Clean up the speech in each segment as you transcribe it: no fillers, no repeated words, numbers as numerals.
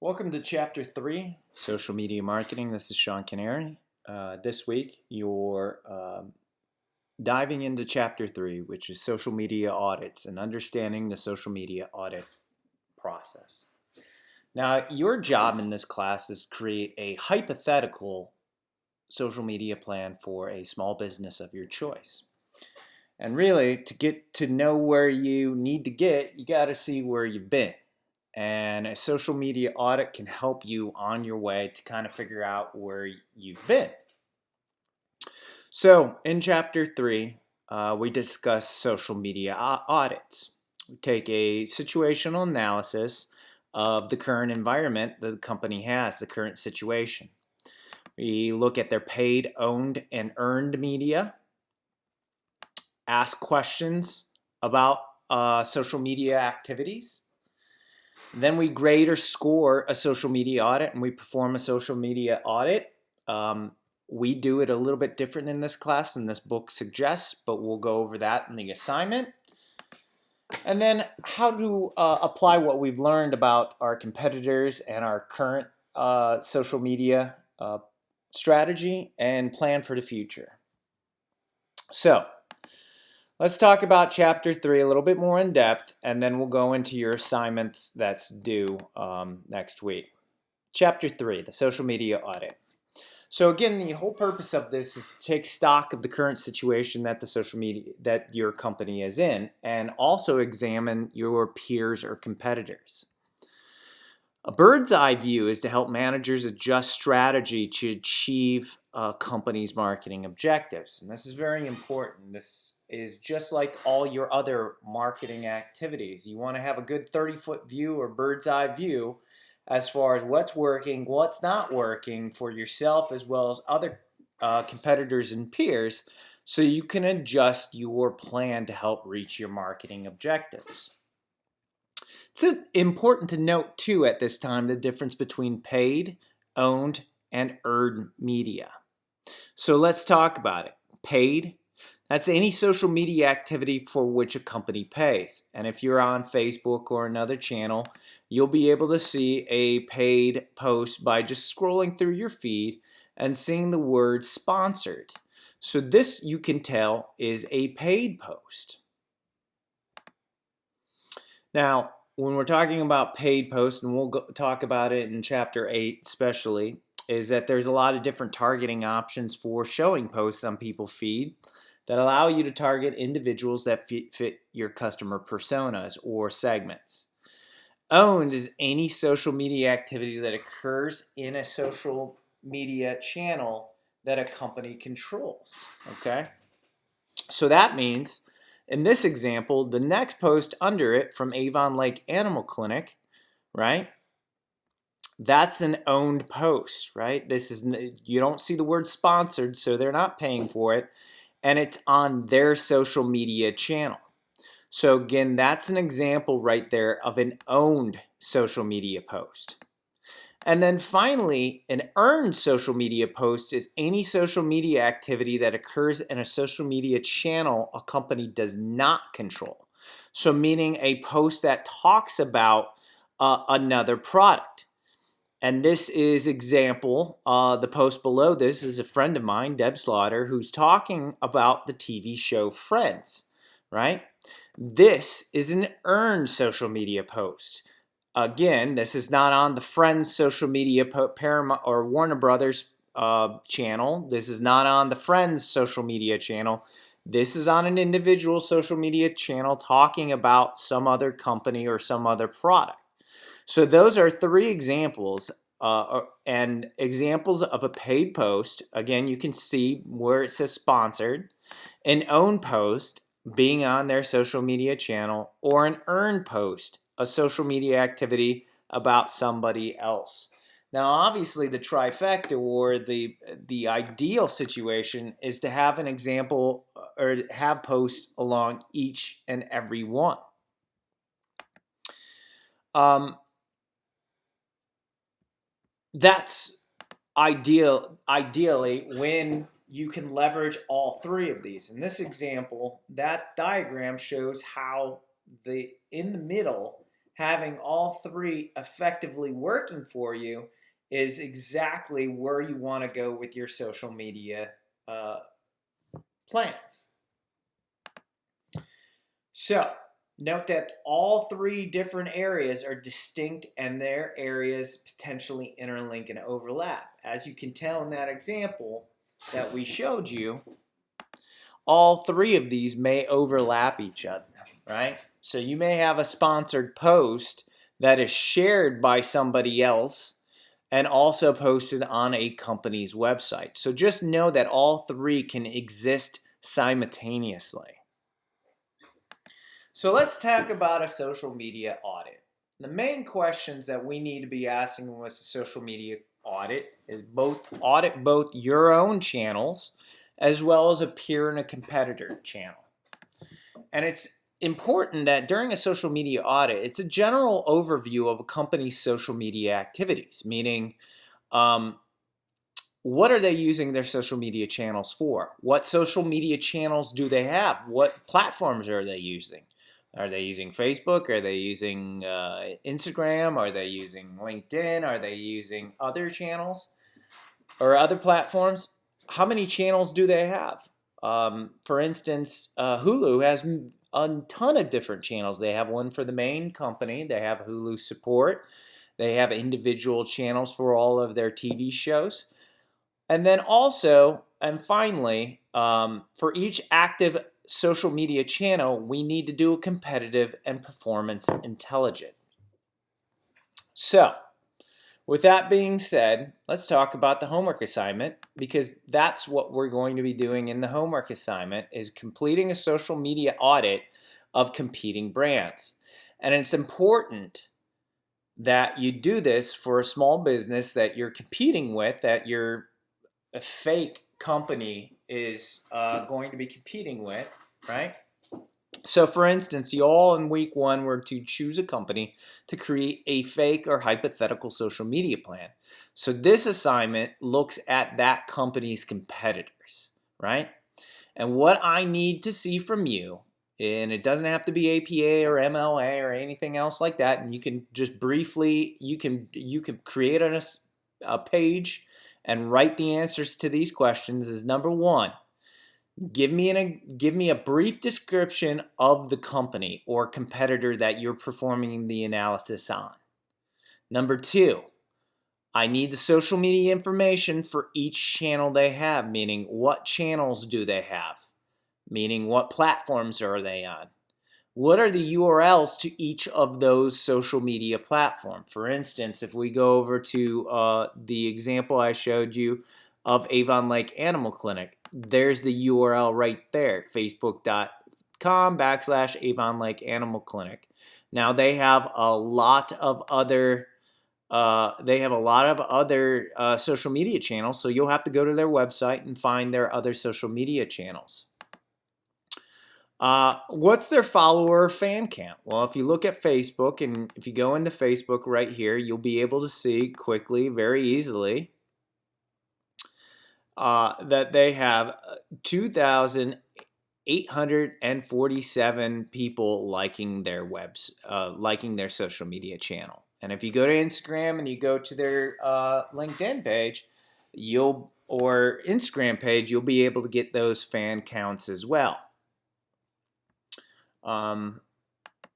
Welcome to Chapter 3, Social Media Marketing. This is Sean Canary. This week, you're diving into Chapter 3, which is Social Media Audits and understanding the social media audit process. Now, your job in this class is to create a hypothetical social media plan for a small business of your choice. And really, to get to know where you need to get, you got to see where you've been. And a social media audit can help you on your way to kind of figure out where you've been. So in Chapter 3, we discuss social media audits. We take a situational analysis of the current environment that the company has, the current situation. We look at their paid, owned, and earned media, ask questions about social media activities. Then we grade or score a social media audit, and we perform a social media audit. We do it a little bit different in this class than this book suggests, but we'll go over that in the assignment. And then how to apply what we've learned about our competitors and our current social media strategy and plan for the future. So let's talk about Chapter 3 a little bit more in depth, and then we'll go into your assignments that's due next week. Chapter 3, the social media audit. So again, the whole purpose of this is to take stock of the current situation that the social media, that your company is in, and also examine your peers or competitors. A bird's eye view is to help managers adjust strategy to achieve a company's marketing objectives. And this is very important. This is just like all your other marketing activities. You want to have a good 30-foot view or bird's eye view as far as what's working, what's not working for yourself as well as other competitors and peers, so you can adjust your plan to help reach your marketing objectives. It's important to note, too, at this time, the difference between paid, owned, and earned media. So let's talk about it. Paid, that's any social media activity for which a company pays. And if you're on Facebook or another channel, you'll be able to see a paid post by just scrolling through your feed and seeing the word sponsored. So this, you can tell, is a paid post. Now, when we're talking about paid posts, and we'll talk about it in Chapter 8 especially, is that there's a lot of different targeting options for showing posts on people's feed that allow you to target individuals that fit your customer personas or segments. Owned is any social media activity that occurs in a social media channel that a company controls, okay? So that means, in this example, the next post under it from Avon Lake Animal Clinic, right? That's an owned post, right? This is, you don't see the word sponsored, so they're not paying for it, and it's on their social media channel. So again, that's an example right there of an owned social media post. And then finally, an earned social media post is any social media activity that occurs in a social media channel a company does not control. So meaning a post that talks about another product. And this is example, the post below this is a friend of mine, Deb Slaughter, who's talking about the TV show Friends, right? This is an earned social media post. Again, this is not on the Friends social media Paramount or Warner Brothers channel. This is not on the Friends social media channel. This is on an individual social media channel talking about some other company or some other product. So those are three examples and examples of a paid post. Again, you can see where it says sponsored, an owned post being on their social media channel, or an earned post, a social media activity about somebody else. Now, obviously, the trifecta or the ideal situation is to have an example or have posts along each and every one. That's ideally when you can leverage all three of these. In this example, that diagram shows how in the middle having all three effectively working for you is exactly where you want to go with your social media plans. So note that all three different areas are distinct and their areas potentially interlink and overlap. As you can tell in that example that we showed you, all three of these may overlap each other, right? So you may have a sponsored post that is shared by somebody else and also posted on a company's website. So just know that all three can exist simultaneously. So let's talk about a social media audit. The main questions that we need to be asking with a social media audit is audit both your own channels as well as a peer and a competitor channel. And it's important that during a social media audit, it's a general overview of a company's social media activities, meaning what are they using their social media channels for? What social media channels do they have? What platforms are they using? Are they using Facebook? Are they using Instagram? Are they using LinkedIn? Are they using other channels or other platforms? How many channels do they have? For instance, Hulu has a ton of different channels. They have one for the main company. They have Hulu support. They have individual channels for all of their TV shows. And then also, and finally, for each active social media channel, we need to do a competitive and performance intelligence. So, with that being said, let's talk about the homework assignment, because that's what we're going to be doing in the homework assignment, is completing a social media audit of competing brands. And it's important that you do this for a small business that you're competing with, that your a fake company is going to be competing with, right? So for instance, you all in week one were to choose a company to create a fake or hypothetical social media plan. So this assignment looks at that company's competitors, right? And what I need to see from you, and it doesn't have to be APA or MLA or anything else like that, and you can just briefly, you can create a page and write the answers to these questions. Is number one, give me a brief description of the company or competitor that you're performing the analysis on. Number two, I need the social media information for each channel they have, meaning what channels do they have, meaning what platforms are they on. What are the URLs to each of those social media platforms? For instance, if we go over to the example I showed you of Avon Lake Animal Clinic, there's the URL right there, facebook.com/Avon Lake Animal Clinic. Now they have a lot of other social media channels, so you'll have to go to their website and find their other social media channels. What's their follower fan count? Well, if you look at Facebook, and if you go into Facebook right here, you'll be able to see quickly, very easily, that they have 2,847 people liking their liking their social media channel. And if you go to Instagram and you go to their LinkedIn page, or Instagram page, you'll be able to get those fan counts as well.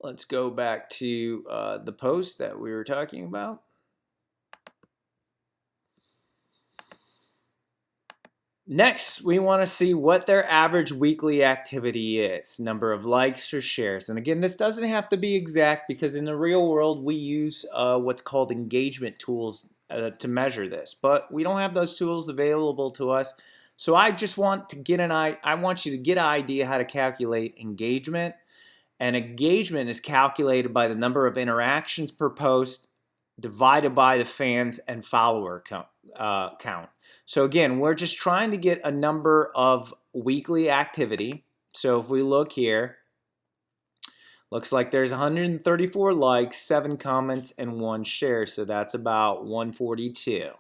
Let's go back to the post that we were talking about. Next, we want to see what their average weekly activity is, number of likes or shares. And again, this doesn't have to be exact, because in the real world, we use what's called engagement tools to measure this. But we don't have those tools available to us. So I just want to get I want you to get an idea how to calculate engagement. And engagement is calculated by the number of interactions per post divided by the fans and follower count. So again, we're just trying to get a number of weekly activity. So if we look here, looks like there's 134 likes, 7 comments, and 1 share. So that's about 142.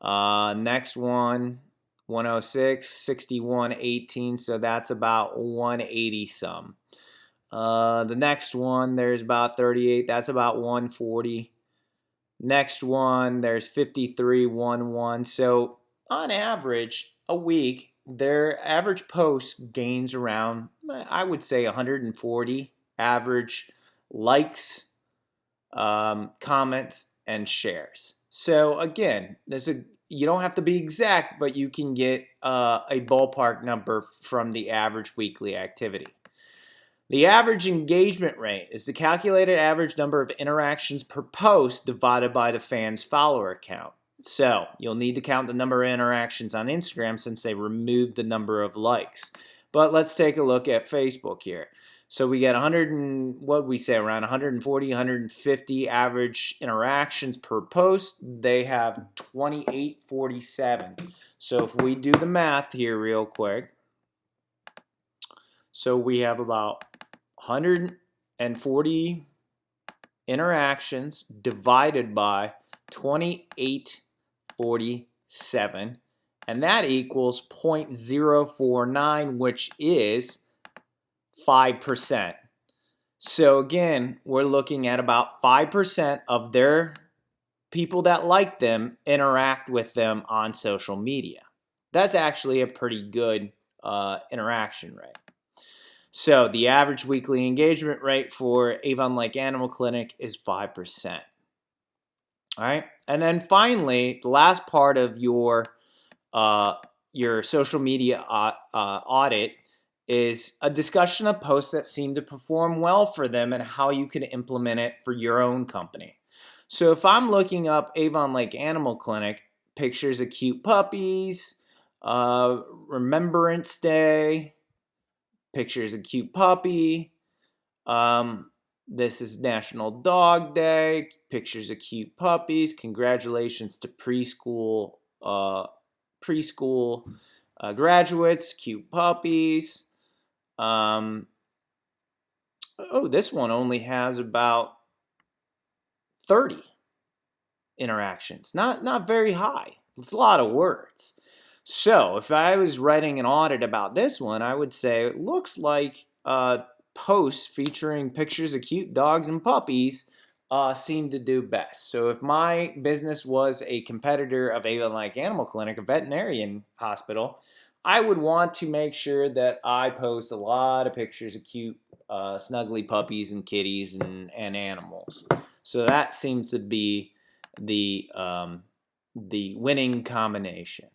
Next one, 106, 61, 18. So that's about 180 some. The next one, there's about 38. That's about 140. Next one, there's 5311. So on average, a week, their average post gains around, I would say, 140 average likes, comments, and shares. So again, you don't have to be exact, but you can get a ballpark number from the average weekly activity. The average engagement rate is the calculated average number of interactions per post divided by the fan's follower count. So you'll need to count the number of interactions on Instagram since they removed the number of likes. But let's take a look at Facebook here. So we get around 140, 150 average interactions per post. They have 2847. So if we do the math here real quick, so we have about 140 interactions divided by 2847, and that equals 0.049, which is 5%. So again, we're looking at about 5% of their people that like them interact with them on social media. That's actually a pretty good interaction rate. So the average weekly engagement rate for Avon Lake Animal Clinic is 5%. All right, and then finally, the last part of your social media audit is a discussion of posts that seem to perform well for them and how you can implement it for your own company. So if I'm looking up Avon Lake Animal Clinic, pictures of cute puppies, Remembrance Day, pictures of cute puppy, this is National Dog Day, pictures of cute puppies, congratulations to preschool graduates, cute puppies. Oh, this one only has about 30 interactions. Not very high. It's a lot of words. So if I was writing an audit about this one, I would say it looks like posts featuring pictures of cute dogs and puppies seem to do best. So if my business was a competitor of Avon Lake Animal Clinic, a veterinarian hospital, I would want to make sure that I post a lot of pictures of cute snuggly puppies and kitties and animals. So that seems to be the winning combination.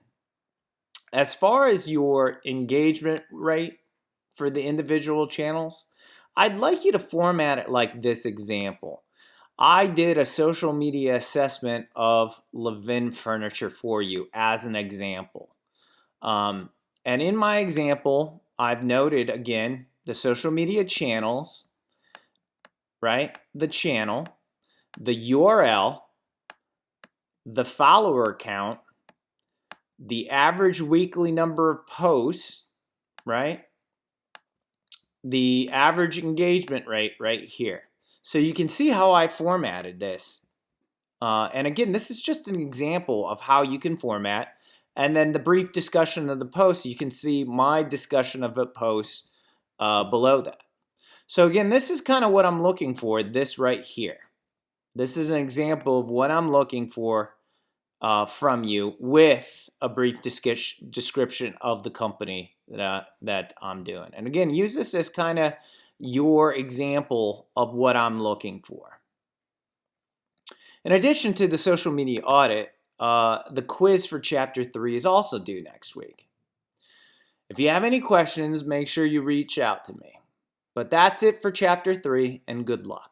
As far as your engagement rate for the individual channels, I'd like you to format it like this example. I did a social media assessment of Levin Furniture for you as an example. And in my example, I've noted, again, the social media channels, right? The channel, the URL, the follower count, the average weekly number of posts, right? The average engagement rate right here. So you can see how I formatted this. And again, this is just an example of how you can format. And then the brief discussion of the post, you can see my discussion of the post below that. So again, this is kind of what I'm looking for, this right here. This is an example of what I'm looking for from you with a brief description of the company that I'm doing. And again, use this as kind of your example of what I'm looking for. In addition to the social media audit, the quiz for Chapter 3 is also due next week. If you have any questions, make sure you reach out to me. But that's it for Chapter 3, and good luck.